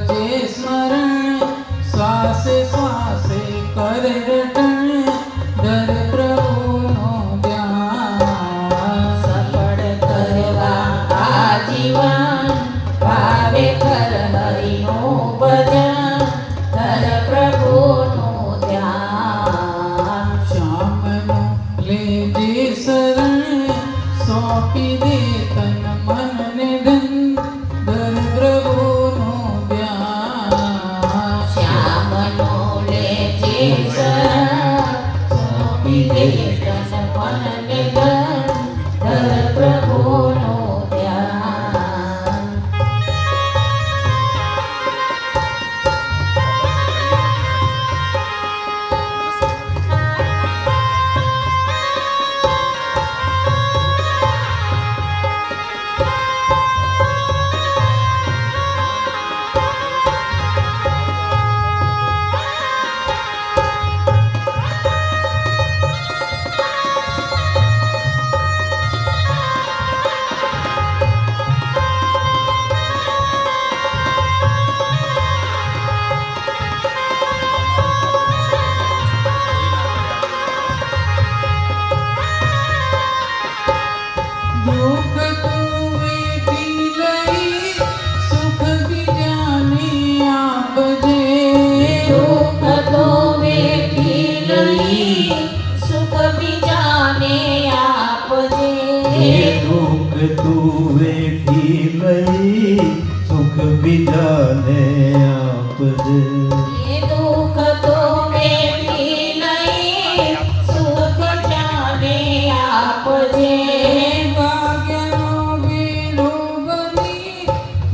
કરજે સ્મરણ, શ્વાસે શ્વાસે કરે રટણ, ધર પ્રભુનો ધ્યાન. સફળ કરવા આજીવન, ભાવે કર હરિનું ભજન, ધર પ્રભુનું ધ્યાન. શ્યામનો લેજે શરણ, સોંપી દે તન મન ને ધન, ધર પ્રભુનો ધ્યાન. શ્યામનો લેજે શરણ, સોંપી દે તન મન ને ધન, ધર પ્રભુનું ધ્યાન. દુઃખ તું વેઠી લઈ, સુખ બીજાને આપજે. દુઃખ તો વેઠી લઈ, સુખ બીજાને આપજે. દુઃખ તું વેઠી લઈ, સુખ બીજાને આપજે. એ દુઃખ તો વેઠી લઈ, સુખ જાને આપજે. ભાગ્યનો વેલો બની,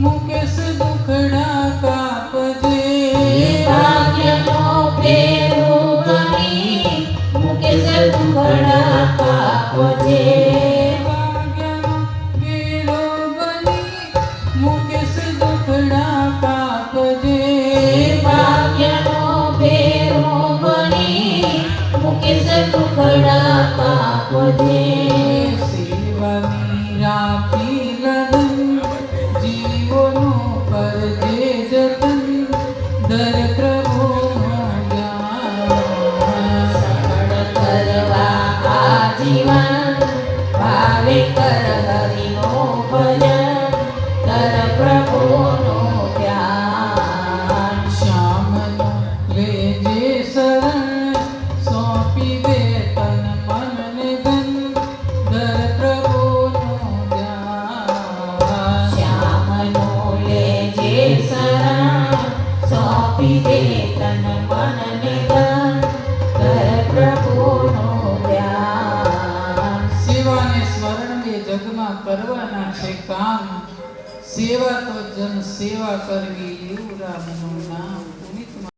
મુકેશ દુખડા કાપજે. ભાગ્યનો ફેરો બની, મુકેશ દુખડા કાપજે. ભાગ્યનો વેલો બની, મુકેશ દુખડા કાપજે. ભાગ્યનો ફેરો બની, મુકેશ દુખડા કાપજે. સેવાની રાખી લગન, જીવોનું કરજે જતન, દર પ્રભુનો ધ્યાન. સફળ કરવા આજીવન, ભાવે કર હરિનું ભજન, કર પ્રભુનું ધ્યાન. શ્યામનો લેજે શરણ, સોંપી દે તન મન ને ધન, દર પ્રભુનો ધ્યાન. શ્યામનો લેજે શરણ, સોંપી દે તન મન ને ધન, કર પ્રભુનું ધ્યાન. સેવાને સ્મરણ બે જગમાં કરવાના છે કામ, સેવા તો જન સેવા કરવી, લેવું રામનું નામ.